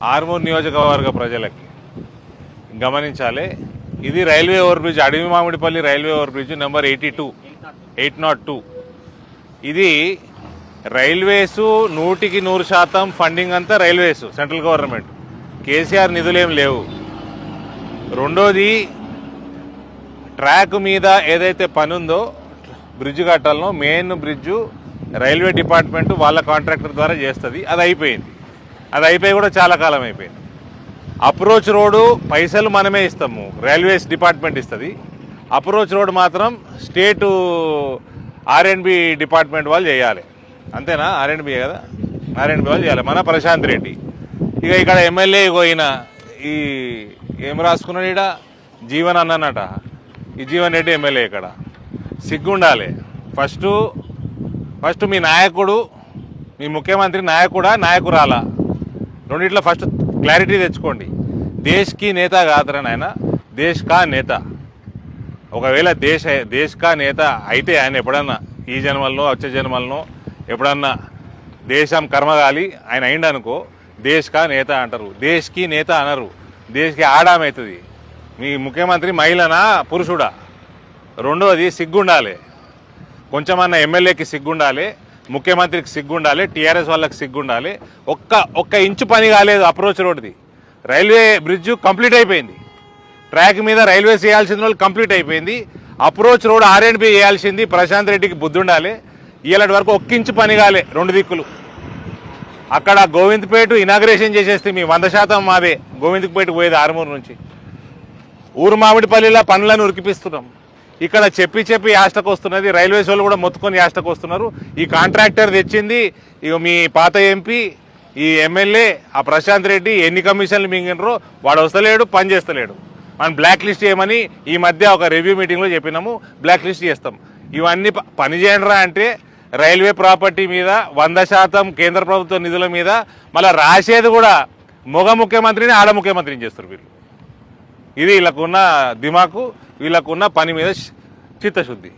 ఆర్మూర్ నియోజకవర్గ ప్రజలకి గమనించాలి. ఇది railway over bridge, Adavi Mamidipalli railway over bridge number 802. ఇది రైల్వేస్ 100% ఫండింగ్ అంతా రైల్వేస్, సెంట్రల్ గవర్నమెంట్, కేసీఆర్ నిధులేం లేవు. రెండోది, ట్రాక్ మీద ఏదైతే పని ఉందో బ్రిడ్జ్ కట్టాలనో మెయిన్ బ్రిడ్జు రైల్వే డిపార్ట్మెంట్ వాళ్ళ కాంట్రాక్టర్ ద్వారా చేస్తుంది. అది అయిపోయింది. అది అయిపోయి కూడా చాలా కాలం అయిపోయింది. అప్రోచ్ రోడ్డు పైసలు మనమే ఇస్తాము, రైల్వేస్ డిపార్ట్మెంట్ ఇస్తుంది. అప్రోచ్ రోడ్ మాత్రం స్టేటు ఆర్ఎండ్బి డిపార్ట్మెంట్ వాళ్ళు చేయాలి. అంతేనా? ఆర్ఎండ్బి కదా, ఆర్ఎండ్బి వాళ్ళు చేయాలి. మన ప్రశాంత్ రెడ్డి ఇక ఇక్కడ ఎమ్మెల్యే పోయిన ఈ ఏం రాసుకున్నాడు ఇక్కడ, జీవన్ అన్నట. ఈ జీవన్ రెడ్డి ఎమ్మెల్యే ఇక్కడ. సిగ్గుండాలి. ఫస్ట్ మీ నాయకుడు, మీ ముఖ్యమంత్రి నాయకుడా నాయకురాలా, రెండిట్లో ఫస్ట్ క్లారిటీ తెచ్చుకోండి. దేశ్కి నేత కాదురా నాయన, దేశ్ కా నేత. ఒకవేళ దేశ్ కా నేత అయితే ఆయన ఎప్పుడన్నా ఈ జన్మల్లో వచ్చే జన్మలను ఎప్పుడన్నా దేశం కర్మగాలి ఆయన అయిండనుకో దేశ్ కా నేత అంటారు, దేశ్కి నేత అనరు. దేశ్కి ఆడామవుతుంది. మీ ముఖ్యమంత్రి మహిళనా పురుషుడా? రెండోది సిగ్గుండాలి. కొంచెమన్నా ఎమ్మెల్యేకి సిగ్గుండాలి, ముఖ్యమంత్రికి సిగ్గుండాలి, టీఆర్ఎస్ వాళ్ళకి సిగ్గుండాలి. ఒక్క ఇంచు పని కాలేదు అప్రోచ్ రోడ్ది. రైల్వే బ్రిడ్జ్ కంప్లీట్ అయిపోయింది. ట్రాక్ మీద రైల్వేస్ వేయాల్సిన వాళ్ళు కంప్లీట్ అయిపోయింది. అప్రోచ్ రోడ్ ఆర్ఎండ్బి వేయాల్సింది. ప్రశాంత్ రెడ్డికి బుద్ధి ఉండాలి. ఇలాంటి వరకు ఒక్క ఇంచు పని కాలే, రెండు దిక్కులు. అక్కడ గోవింద్పేట ఇనాగ్రేషన్ చేసేస్తే మీ 100% మాదే. గోవింద్పేటకు పోయేది ఆర్మూరు నుంచి. ఊరు మామిడిపల్లిలో పనులను ఉరికిపిస్తున్నాం. ఇక్కడ చెప్పి యాస్టకు వస్తున్నది. రైల్వేస్ వాళ్ళు కూడా మొత్తుకొని యాస్టకు వస్తున్నారు. ఈ కాంట్రాక్టర్ తెచ్చింది ఇక మీ పాత ఎంపీ, ఈ ఎమ్మెల్యే ఆ ప్రశాంత్ రెడ్డి. ఎన్ని కమిషన్లు మింగినరో వాడు వస్తలేడు, పని చేస్తలేడు. మనం బ్లాక్ లిస్ట్ చేయమని ఈ మధ్య ఒక రివ్యూ మీటింగ్లో చెప్పినాము. బ్లాక్ లిస్ట్ చేస్తాం. ఇవన్నీ పని చేయండిరా అంటే రైల్వే ప్రాపర్టీ మీద 100% కేంద్ర ప్రభుత్వ నిధుల మీద మళ్ళీ రాసేది కూడా మగ ముఖ్యమంత్రిని ఆడ ముఖ్యమంత్రిని చేస్తారు వీళ్ళు. ఇది వీళ్ళకున్న దిమాకు, వీళ్ళకున్న పని మీద చిత్తశుద్ధి.